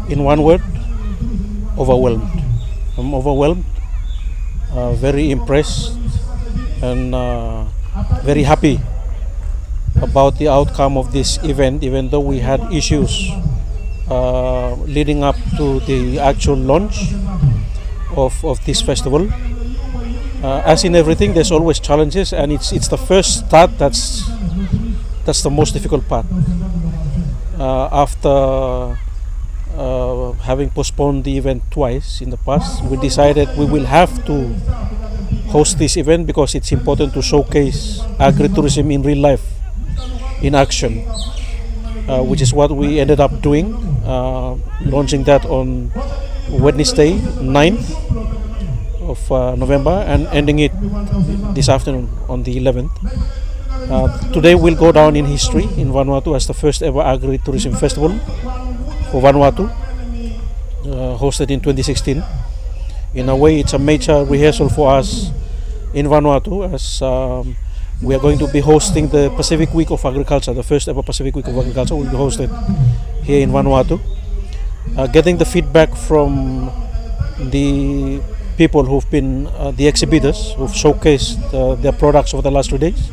In one word, overwhelmed. I'm overwhelmed, very impressed, and very happy about the outcome of this event, even though we had issues leading up to the actual launch of this festival. As in everything, there's always challenges, and it's the first start that's the most difficult part. After having postponed the event twice in the past, we decided we will have to host this event because it's important to showcase agritourism in real life, in action, which is what we ended up doing, launching that on Wednesday 9th of November and ending it this afternoon on the 11th. Today will go down in history in Vanuatu as the first ever agritourism festival for Vanuatu, hosted in 2016. In a way, it's a major rehearsal for us in Vanuatu, as we are going to be hosting the Pacific Week of Agriculture. The first ever Pacific Week of Agriculture will be hosted here in Vanuatu. Getting the feedback from the people who've been the exhibitors who've showcased their products over the last 2 days.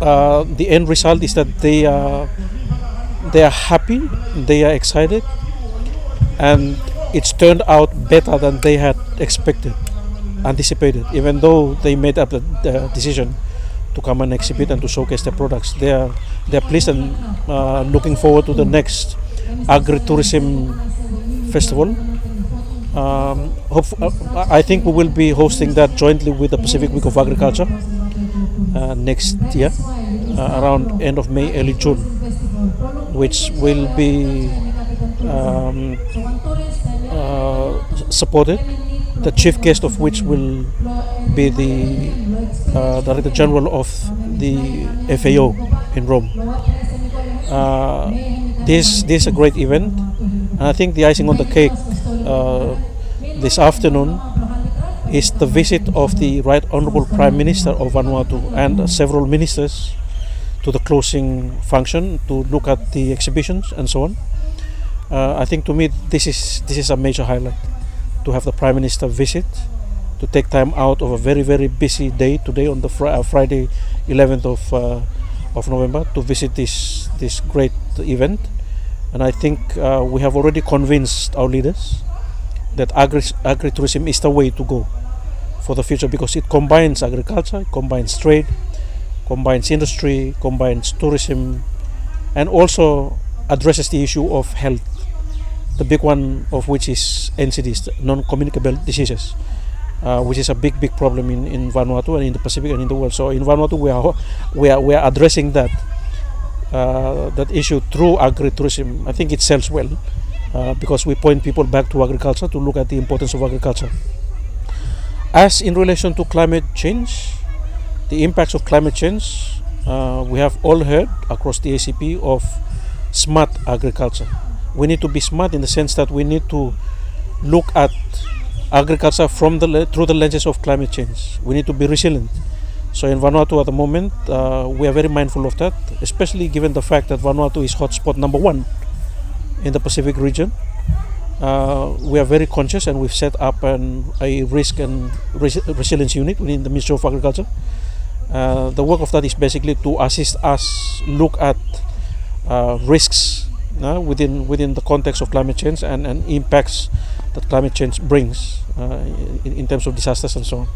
The end result is that they are happy, they are excited, and it's turned out better than they had anticipated. Even though they made up the decision to come and exhibit and to showcase their products, they're pleased and looking forward to the next agritourism festival. I think we will be hosting that jointly with the Pacific Week of Agriculture next year, around end of May, early June, which will be supported. The chief guest of which will be the Director General of the FAO in Rome. This is a great event, and I think the icing on the cake this afternoon is the visit of the Right Honorable Prime Minister of Vanuatu and several ministers to the closing function to look at the exhibitions and so on. I think to me this is a major highlight, to have the Prime Minister visit, to take time out of a very, very busy day today on the Friday 11th of November to visit this great event. And I think we have already convinced our leaders that agritourism is the way to go for the future, because it combines agriculture, it combines trade, combines industry, combines tourism, and also addresses the issue of health, the big one of which is NCDs, non-communicable diseases, which is a big problem in Vanuatu and in the Pacific and in the world. So in Vanuatu we are addressing that issue through agritourism. I think it sells well because we point people back to agriculture to look at the importance of agriculture. As in relation to climate change, the impacts of climate change, we have all heard across the ACP of smart agriculture. We need to be smart in the sense that we need to look at agriculture through the lenses of climate change. We need to be resilient. So in Vanuatu at the moment, we are very mindful of that, especially given the fact that Vanuatu is hotspot number 1 in the Pacific region. We are very conscious, and we've set up a risk and resilience unit within the Ministry of Agriculture. The work of that is basically to assist us look at risks within the context of climate change and impacts that climate change brings in terms of disasters and so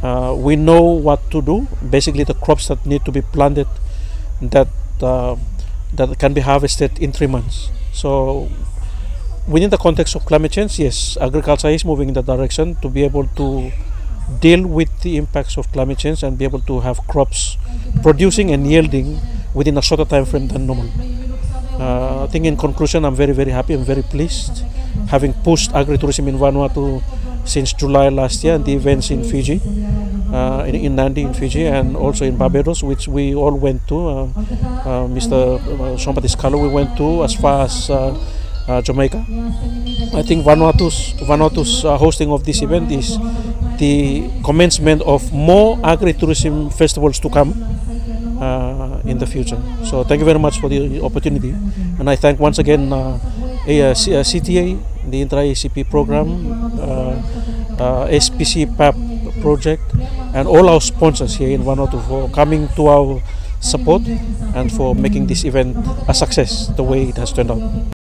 on. We know what to do. Basically, the crops that need to be planted that can be harvested in 3 months. So within the context of climate change, yes, agriculture is moving in that direction to be able to deal with the impacts of climate change and be able to have crops producing and yielding within a shorter time frame than normal. I think in conclusion, I'm very, very happy. I'm very pleased, having pushed agritourism in Vanuatu since July last year, and the events in Fiji, in Nadi in Fiji, and also in Barbados, which we all went to. Mr. Jean-Baptiste Carlo, we went to as far as Jamaica. I think Vanuatu's hosting of this event is the commencement of more agritourism festivals to come in the future. So thank you very much for the opportunity, and I thank once again CTA, the intra-ACP program, SPC PAP project, and all our sponsors here in Vanuatu for coming to our support and for making this event a success the way it has turned out.